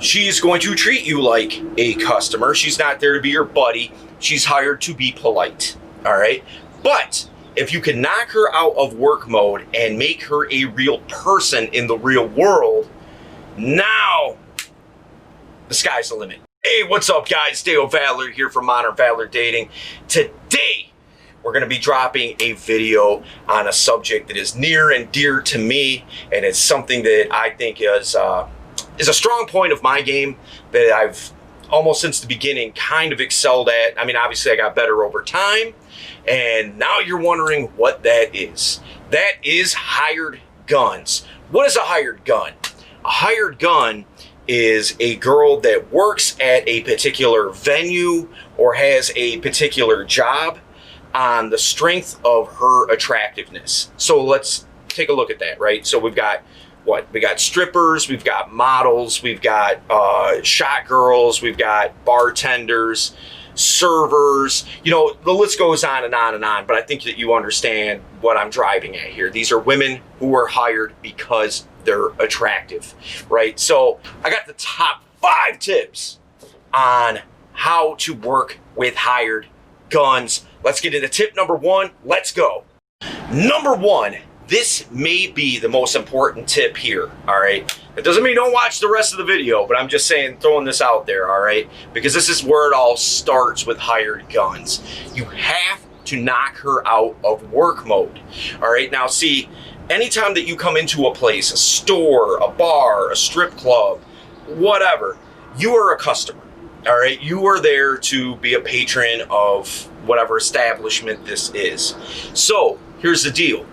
She's going to treat you like a customer. She's not there to be your buddy. She's hired to be polite. All right. But if you can knock her out of work mode and make her a real person in the real world, now the sky's the limit. Hey, what's up, guys? Dale Valor here from Modern Valor Dating. Today, we're going to be dropping a video on a subject that is near and dear to me, and it's something that I think is a strong point of my game that I've almost since the beginning kind of excelled at. I mean, obviously I got better over time, and now you're wondering what that is. That is hired guns. What is a hired gun? A hired gun is a girl that works at a particular venue or has a particular job on the strength of her attractiveness. So let's take a look at that, right? So we've got what? We got strippers, we've got models, we've got shot girls, we've got bartenders, servers, you know, the list goes on and on and on, but I think that you understand what I'm driving at here. These are women who are hired because they're attractive, right? So I got the top 5 tips on how to work with hired guns. Let's get into tip number 1. Let's go. Number 1. This may be the most important tip here, all right? It doesn't mean don't watch the rest of the video, but I'm just saying, throwing this out there, all right? Because this is where it all starts with hired guns. You have to knock her out of work mode, all right? Now, see, anytime that you come into a place, a store, a bar, a strip club, whatever, you are a customer, all right? You are there to be a patron of whatever establishment this is. So, here's the deal.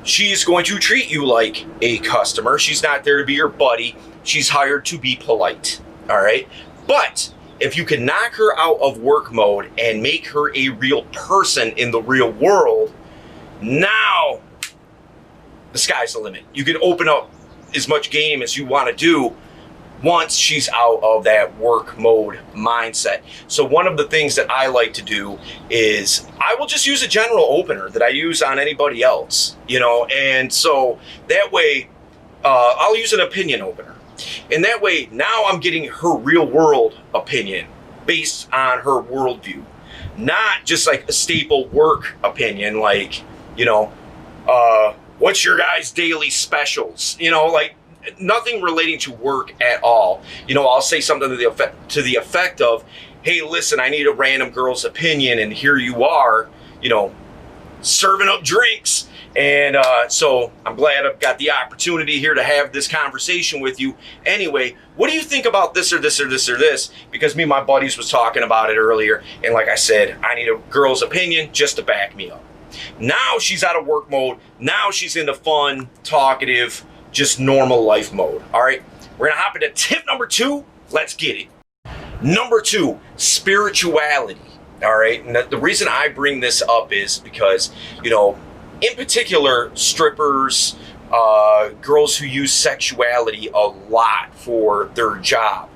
She's going to treat you like a customer. She's not there to be your buddy. She's hired to be polite, all right? But if you can knock her out of work mode and make her a real person in the real world, now the sky's the limit. You can open up as much game as you want to do once she's out of that work mode mindset. So one of the things that I like to do is I will just use a general opener that I use on anybody else, you know, and so that way I'll use an opinion opener. And that way now I'm getting her real world opinion based on her worldview, not just like a staple work opinion like, you know, what's your guys' daily specials, you know, like nothing relating to work at all. You know, I'll say something to the effect of, hey, listen, I need a random girl's opinion, and here you are, you know, serving up drinks. And so I'm glad I've got the opportunity here to have this conversation with you. Anyway, what do you think about this or this or this or this? Because me and my buddies was talking about it earlier, and like I said, I need a girl's opinion just to back me up. Now she's out of work mode. Now she's in the fun, talkative, just normal life mode. All right, we're gonna hop into tip number 2. Let's get it. Number 2, spirituality. All right, and the reason I bring this up is because, you know, in particular, strippers, girls who use sexuality a lot for their job,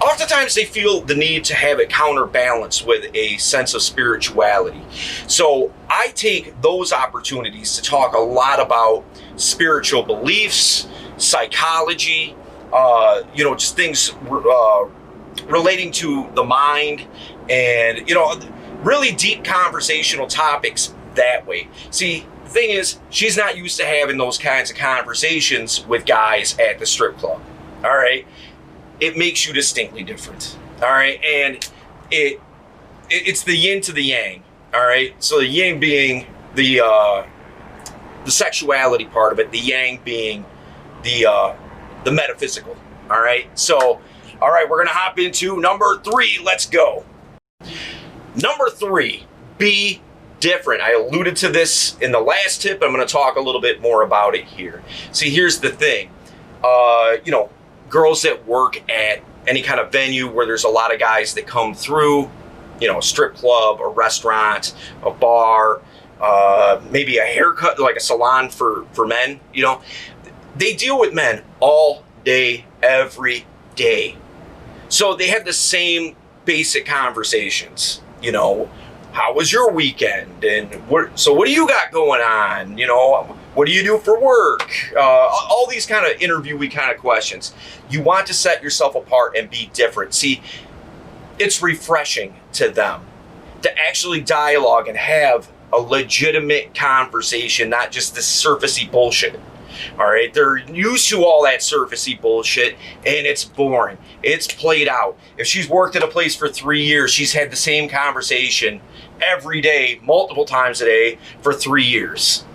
oftentimes they feel the need to have it counterbalanced with a sense of spirituality. So I take those opportunities to talk a lot about spiritual beliefs, psychology, you know, just things relating to the mind, and, you know, really deep conversational topics that way. See, the thing is, she's not used to having those kinds of conversations with guys at the strip club, all right? It makes you distinctly different, all right? And it's the yin to the yang, all right? So the yin being the sexuality part of it, the yang being the metaphysical, all right? So, all right, we're gonna hop into number 3. Let's go. Number 3, be different. I alluded to this in the last tip. I'm gonna talk a little bit more about it here. See, here's the thing. You know, girls that work at any kind of venue where there's a lot of guys that come through, you know, a strip club, a restaurant, a bar, maybe a haircut, like a salon for men, you know, they deal with men all day, every day. So they have the same basic conversations, you know, how was your weekend? And what do you got going on? You know, What do you do for work? All these kind of interviewee kind of questions. You want to set yourself apart and be different. See, it's refreshing to them to actually dialogue and have a legitimate conversation, not just this surfacey bullshit. All right, they're used to all that surfacey bullshit, and it's boring. It's played out. If she's worked at a place for 3 years, she's had the same conversation every day, multiple times a day, for 3 years.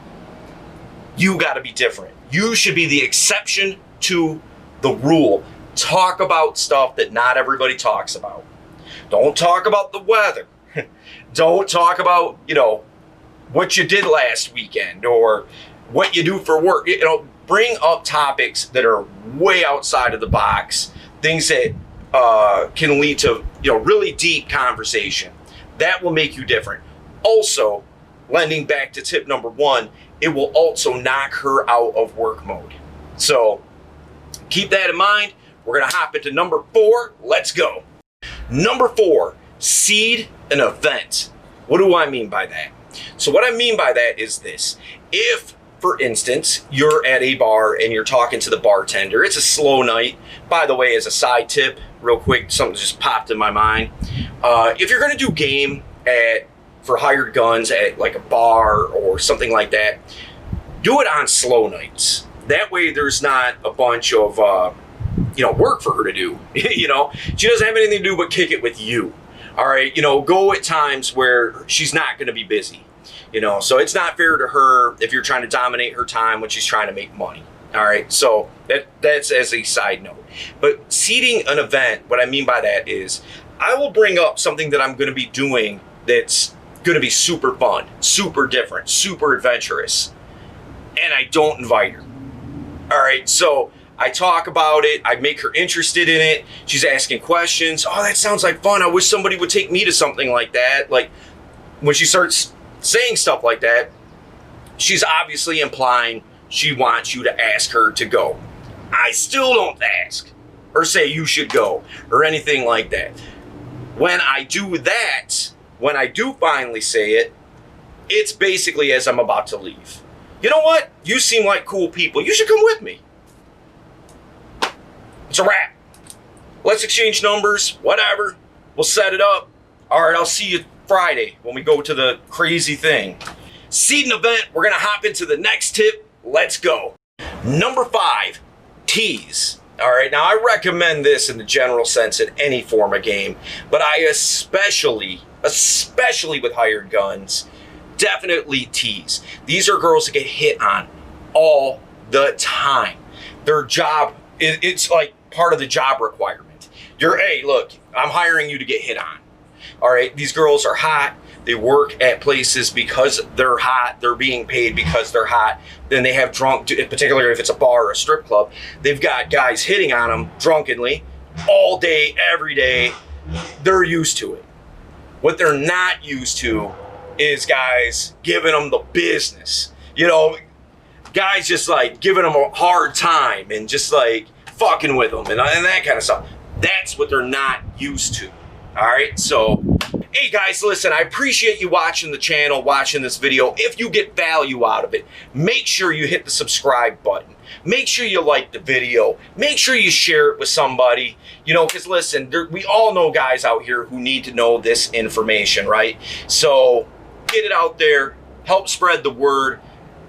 You got to be different. You should be the exception to the rule. Talk about stuff that not everybody talks about. Don't talk about the weather. Don't talk about, what you did last weekend or what you do for work. Bring up topics that are way outside of the box, things that can lead to, really deep conversation. That will make you different. Also, lending back to tip number 1, it will also knock her out of work mode. So keep that in mind. We're going to hop into number 4. Let's go. Number 4, seed an event. What do I mean by that? So what I mean by that is this. If, for instance, you're at a bar and you're talking to the bartender, it's a slow night. By the way, as a side tip, real quick, something just popped in my mind. If you're going to do game for hired guns at like a bar or something like that, do it on slow nights. That way there's not a bunch of work for her to do. She doesn't have anything to do but kick it with you. All right, go at times where she's not going to be busy. So it's not fair to her if you're trying to dominate her time when she's trying to make money. All right, so that's as a side note. But seeding an event, what I mean by that is I will bring up something that I'm going to be doing that's going to be super fun, super different, super adventurous, and I don't invite her. All right, so I talk about it. I make her interested in it. She's asking questions. Oh, that sounds like fun. I wish somebody would take me to something like that. Like when she starts saying stuff like that, she's obviously implying she wants you to ask her to go. I still don't ask or say you should go or anything like that. When I do that, when I do finally say it, it's basically as I'm about to leave. You know what? You seem like cool people. You should come with me. It's a wrap. Let's exchange numbers, whatever. We'll set it up. All right, I'll see you Friday when we go to the crazy thing. Seed an event. We're going to hop into the next tip. Let's go. Number 5, tease. All right, now I recommend this in the general sense in any form of game, but I especially with hired guns, definitely tease. These are girls that get hit on all the time. Their job, it's like part of the job requirement. Hey, look, I'm hiring you to get hit on. All right, these girls are hot. They work at places because they're hot. They're being paid because they're hot. Then they have particularly if it's a bar or a strip club, they've got guys hitting on them drunkenly all day, every day. They're used to it. What they're not used to is guys giving them the business. Guys just like giving them a hard time and just like fucking with them and that kind of stuff. That's what they're not used to. All right, so hey guys, listen, I appreciate you watching the channel, watching this video. If you get value out of it, make sure you hit the subscribe button. Make sure you like the video. Make sure you share it with somebody. Because listen, we all know guys out here who need to know this information, right? So get it out there, help spread the word,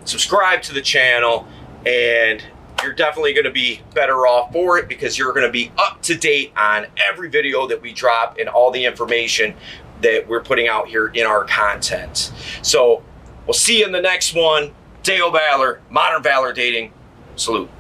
subscribe to the channel, and you're definitely going to be better off for it because you're going to be up to date on every video that we drop and all the information that we're putting out here in our content. So we'll see you in the next one. Dale Valor, Modern Valor Dating. Salute.